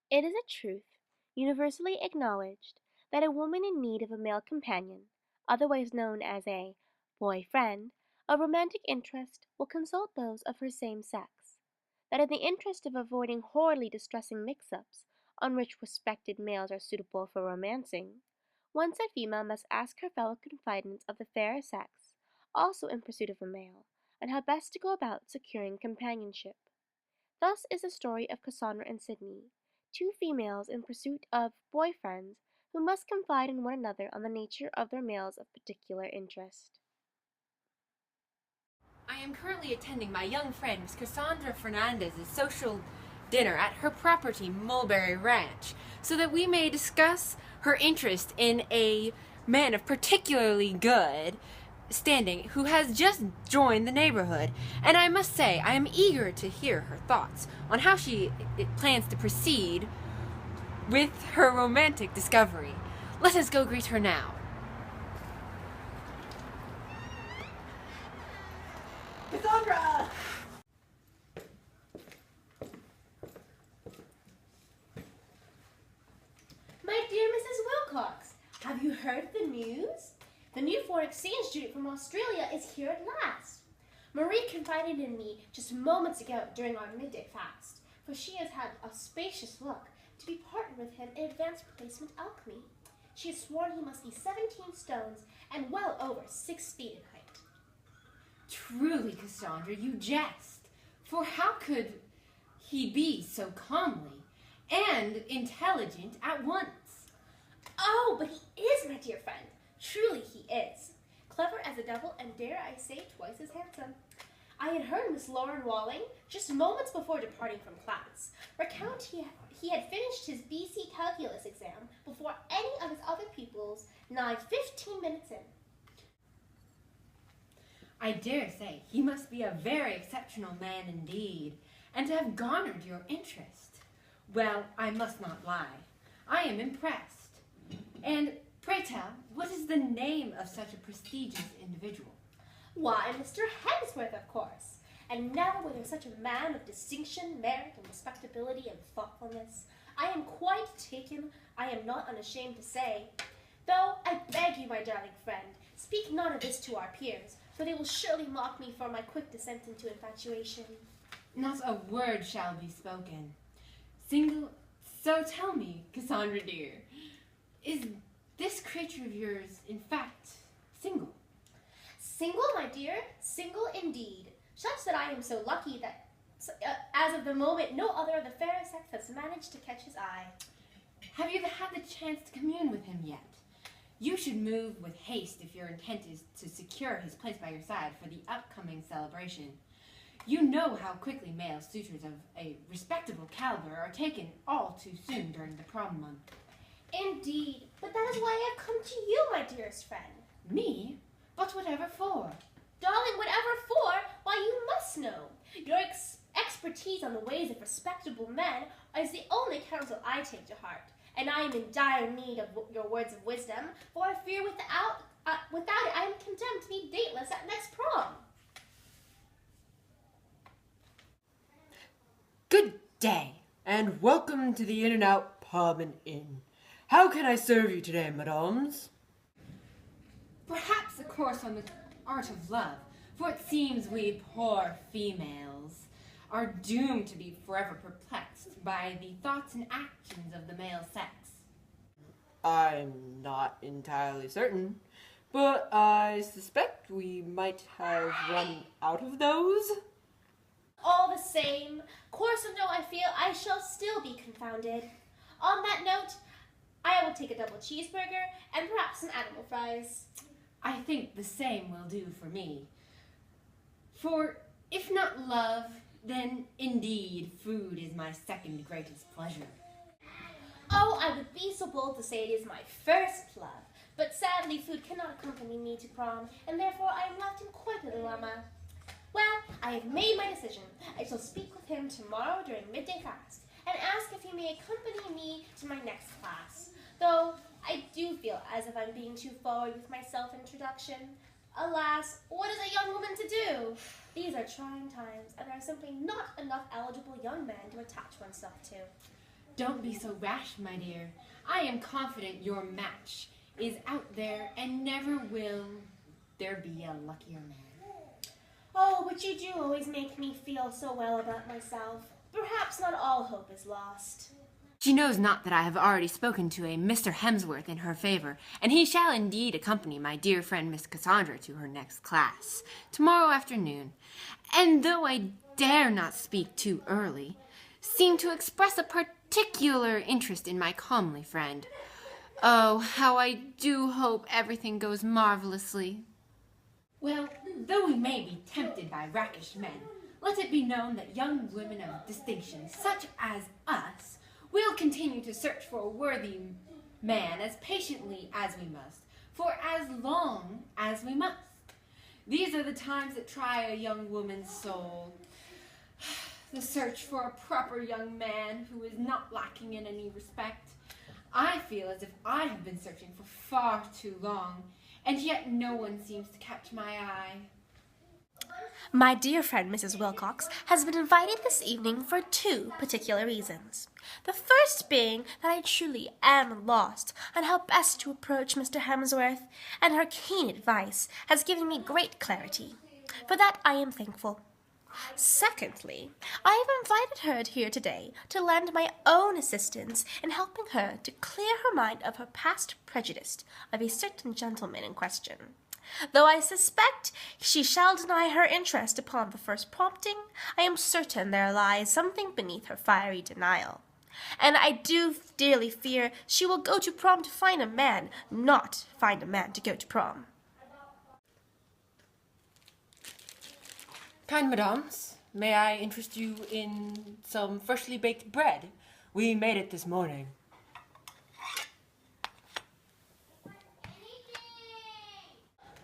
It is a truth, universally acknowledged, that a woman in need of a male companion, otherwise known as a boy friend, of romantic interest will consult those of her same sex; that in the interest of avoiding horridly distressing mix-ups, on which respected males are suitable for romancing, one said female must ask her fellow confidants of the fairer sex, also in pursuit of a male, on how best to go about securing companionship. Thus is the story of Cassandra and Sidney, two females in pursuit of boy friends who must confide in one another on the nature of their males of particular interest. I am currently attending my young friend Miss Cassandra Fernandez's social dinner at her property, Mulberry Ranch, so that we may discuss her interest in a man of particularly good standing who has just joined the neighborhood. And I must say, I am eager to hear her thoughts on how she plans to proceed with her romantic discovery. Let us go greet her now. Cassandra! My dear Mrs. Wilcox, have you heard the news? The new foreign exchange student from Australia is here at last. Marie confided in me just moments ago during our midday fast, for she has had a spacious look to be partnered with him in advanced placement alchemy. She has sworn he must be 17 stones and well over 6 feet in height. Truly, Cassandra, you jest. For how could he be so comely and intelligent at once? Oh, but he is, my dear friend. Truly he is. Clever as a devil, and dare I say, twice as handsome. I had heard Miss Lauren Walling, just moments before departing from class, recount he had finished his BC calculus exam before any of his other pupils, nigh 15 minutes in. I dare say he must be a very exceptional man indeed, and to have garnered your interest. Well, I must not lie. I am impressed. And pray tell, what is the name of such a prestigious individual? Why, Mr. Hemsworth, of course. And never was there such a man of distinction, merit, and respectability and thoughtfulness. I am quite taken, I am not unashamed to say. Though, I beg you, my darling friend, speak none of this to our peers, for they will surely mock me for my quick descent into infatuation. Not a word shall be spoken. So tell me, Cassandra dear, is this creature of yours, in fact, single? Single, my dear, single indeed. Such that I am so lucky that, as of the moment, no other of the fairer sex has managed to catch his eye. Have you had the chance to commune with him yet? You should move with haste if your intent is to secure his place by your side for the upcoming celebration. You know how quickly male suitors of a respectable caliber are taken all too soon during the prom month. Indeed, but that is why I have come to you, my dearest friend. Me? But whatever for? Darling, whatever for, why you must know. Your expertise on the ways of respectable men is the only counsel I take to heart, and I am in dire need of your words of wisdom, for I fear without it I am condemned to be dateless at next prom. Good day, and welcome to the In-N-Out Pub and Inn. How can I serve you today, mesdames? Perhaps a course on the art of love, for it seems we poor females are doomed to be forever perplexed by the thoughts and actions of the male sex. I'm not entirely certain, but I suspect we might have run out of those. All the same, course or no, I feel I shall still be confounded. On that note, I will take a double cheeseburger and perhaps some animal fries. I think the same will do for me. For if not love, then indeed food is my second greatest pleasure. Oh, I would be so bold to say it is my first love, but sadly food cannot accompany me to prom, and therefore I am left in quite a dilemma. Well, I have made my decision. I shall speak with him tomorrow during midday fast, and ask if he may accompany me to my next class, though I do feel as if I'm being too forward with my self-introduction. Alas, what is a young woman to do? These are trying times, and there are simply not enough eligible young men to attach oneself to. Don't be so rash, my dear. I am confident your match is out there and never will there be a luckier man. Oh, but you do always make me feel so well about myself. Perhaps not all hope is lost. She knows not that I have already spoken to a Mr. Hemsworth in her favor, and he shall indeed accompany my dear friend Miss Cassandra to her next class, tomorrow afternoon, and though I dare not speak too early, seem to express a particular interest in my comely friend. Oh, how I do hope everything goes marvelously. Well, though we may be tempted by rakish men, let it be known that young women of distinction, such as us, will continue to search for a worthy man as patiently as we must, for as long as we must. These are the times that try a young woman's soul. The search for a proper young man who is not lacking in any respect. I feel as if I have been searching for far too long, and yet no one seems to catch my eye. My dear friend Mrs. Wilcox has been invited this evening for 2 particular reasons. The first being that I truly am lost on how best to approach Mr. Hemsworth, and her keen advice has given me great clarity. For that I am thankful. Secondly, I have invited her here today to lend my own assistance in helping her to clear her mind of her past prejudice of a certain gentleman in question. Though I suspect she shall deny her interest upon the first prompting, I am certain there lies something beneath her fiery denial. And I do dearly fear she will go to prom to find a man, not find a man to go to prom. Kind madams, may I interest you in some freshly baked bread? We made it this morning.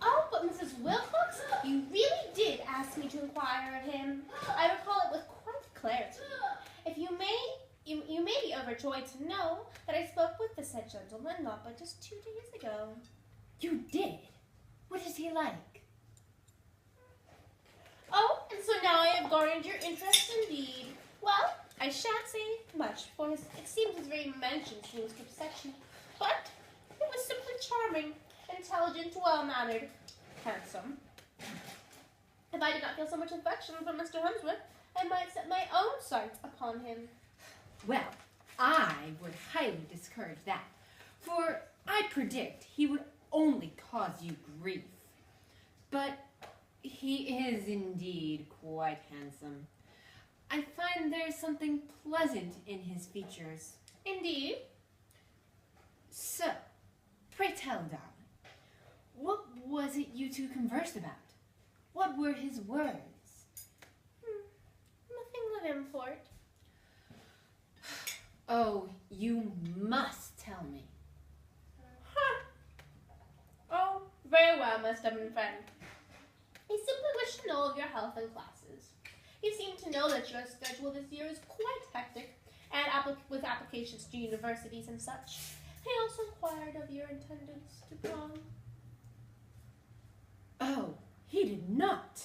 Oh, but Mrs. Wilcox, you really did ask me to inquire of him. I recall it with quite clarity. If you may be overjoyed to know that I spoke with the said gentleman not but just 2 days ago. You did? What is he like? Oh, and so now I have garnered your interest indeed. Well, I shan't say much, for it seems his very mentions to his perception, but it was simply charming, intelligent, well-mannered, handsome. If I did not feel so much affection for Mr. Hemsworth, I might set my own sights upon him. Well, I would highly discourage that, for I predict he would only cause you grief. But he is indeed quite handsome. I find there is something pleasant in his features. Indeed. So, pray tell, darling, what was it you two conversed about? What were his words? Nothing of import. Oh, you must tell me. Oh, very well, my stubborn friend. I simply wish to know of your health and classes. You seem to know that your schedule this year is quite hectic, and with applications to universities and such. I also inquired of your attendance to prom. Oh, he did not.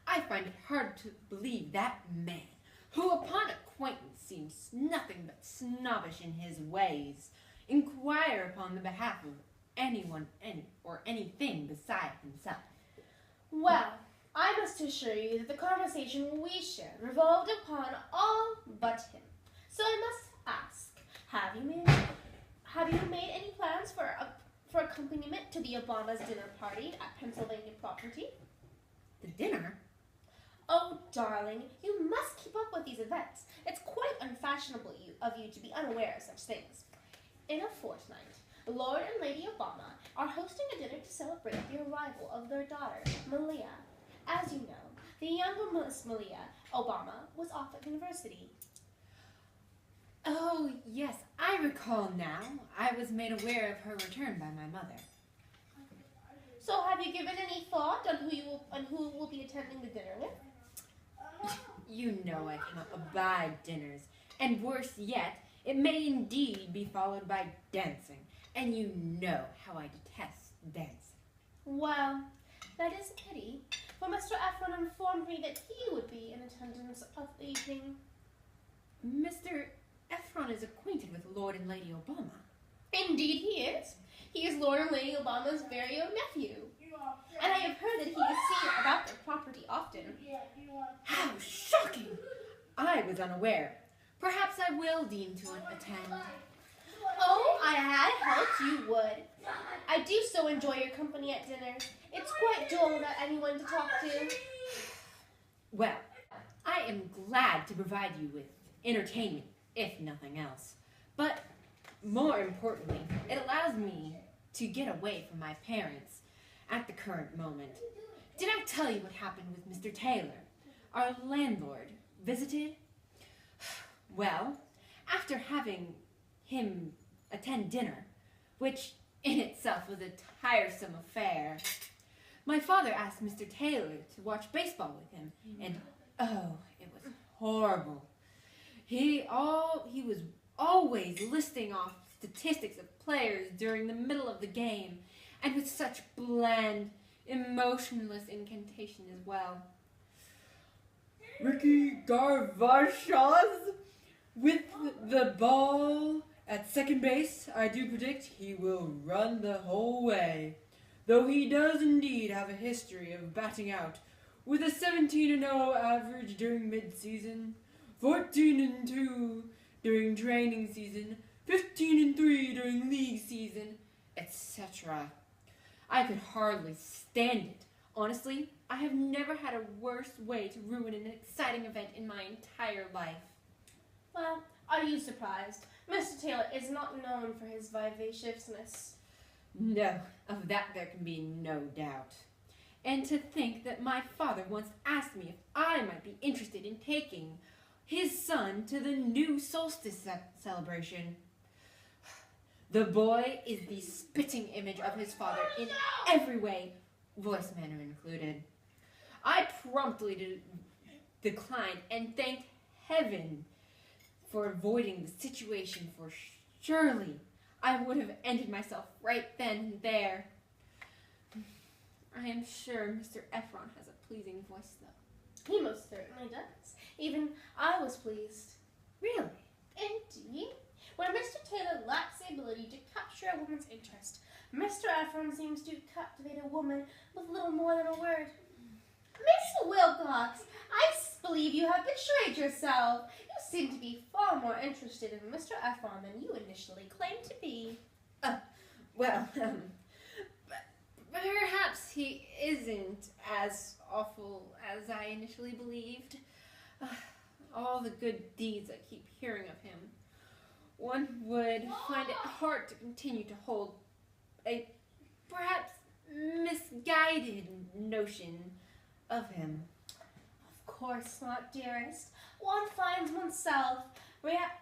I find it hard to believe that man, who upon acquaintance seems nothing but snobbish in his ways, inquire upon the behalf of anyone or anything beside himself. Well, I must assure you that the conversation we shared revolved upon all but him. So I must ask, have you made any plans for accompaniment to the Obama's dinner party at Pennsylvania property? The dinner? Oh, darling, you must keep up with these events. It's quite unfashionable of you to be unaware of such things. In a fortnight, Lord and Lady Obama are hosting a dinner to celebrate the arrival of their daughter, Malia. As you know, the younger Miss Malia Obama was off at university. Oh, yes, I recall now. I was made aware of her return by my mother. So have you given any thought on who will be attending the dinner with? You know I cannot abide dinners, and worse yet, it may indeed be followed by dancing, and you know how I detest dancing. Well, that is a pity, for Mr. Efron informed me that he would be in attendance of the evening. Mr. Efron? Efron is acquainted with Lord and Lady Obama. Indeed he is. He is Lord and Lady Obama's very own nephew. And I have heard that he is seen about their property often. How shocking! I was unaware. Perhaps I will deign to attend. Oh, I had hoped you would. I do so enjoy your company at dinner. It's quite dull without anyone to talk to. Well, I am glad to provide you with entertainment, if nothing else. But more importantly, it allows me to get away from my parents at the current moment. Did I tell you what happened with Mr. Taylor? Our landlord visited? Well, after having him attend dinner, which in itself was a tiresome affair, my father asked Mr. Taylor to watch baseball with him, and oh, it was horrible. He was always listing off statistics of players during the middle of the game, and with such bland, emotionless incantation as well. Ricky Garvashaz with the ball at second base. I do predict he will run the whole way, though he does indeed have a history of batting out with a 17-0 average during mid-season, 14-2 during training season, 15-3 during league season, etc. I could hardly stand it. Honestly, I have never had a worse way to ruin an exciting event in my entire life. Well, are you surprised? Mr. Taylor is not known for his vivaciousness. No, of that there can be no doubt. And to think that my father once asked me if I might be interested in taking his son to the new solstice celebration. The boy is the spitting image of his father in every way, voice manner included. I promptly declined and thanked heaven for avoiding the situation, for surely I would have ended myself right then and there. I am sure Mr. Efron has a pleasing voice, though. He most certainly does. Even I was pleased. Really? Indeed. When Mr. Taylor lacks the ability to capture a woman's interest, Mr. Efron seems to captivate a woman with little more than a word. Miss Wilcox, I believe you have betrayed yourself. You seem to be far more interested in Mr. Efron than you initially claimed to be. Well, perhaps he isn't as awful as I initially believed. All the good deeds I keep hearing of him. One would find it hard to continue to hold a perhaps misguided notion of him. Of course not, dearest. One finds oneself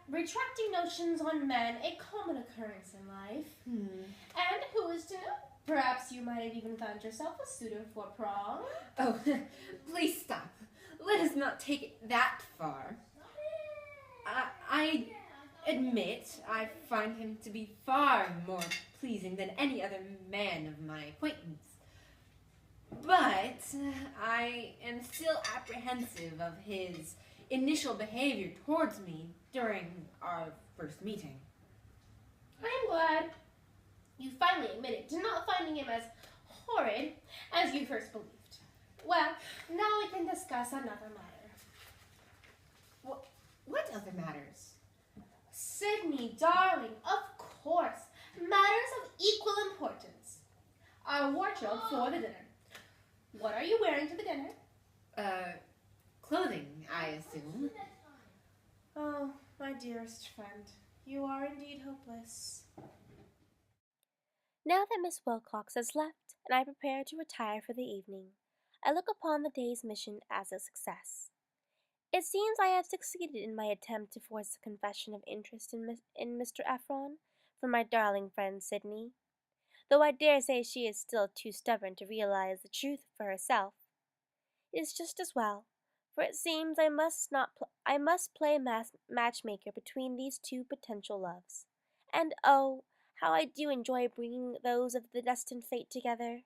retracting notions on men a common occurrence in life. And who is to know? Perhaps you might have even found yourself a suitor for prom. Oh, please stop. Let us not take it that far. I admit I find him to be far more pleasing than any other man of my acquaintance. But I am still apprehensive of his initial behavior towards me during our first meeting. I am glad you finally admitted to not finding him as horrid as you first believed. Well, now we can discuss another matter. What other matters? Sidney, darling, of course, matters of equal importance. Our wardrobe for the dinner. What are you wearing to the dinner? Clothing, I assume. Oh, my dearest friend, you are indeed hopeless. Now that Miss Wilcox has left, and I prepare to retire for the evening, I look upon the day's mission as a success. It seems I have succeeded in my attempt to force a confession of interest in Mr. Efron from my darling friend Sidney, though I dare say she is still too stubborn to realize the truth for herself. It is just as well, for it seems I must play matchmaker between these two potential loves. And oh, how I do enjoy bringing those of the destined fate together.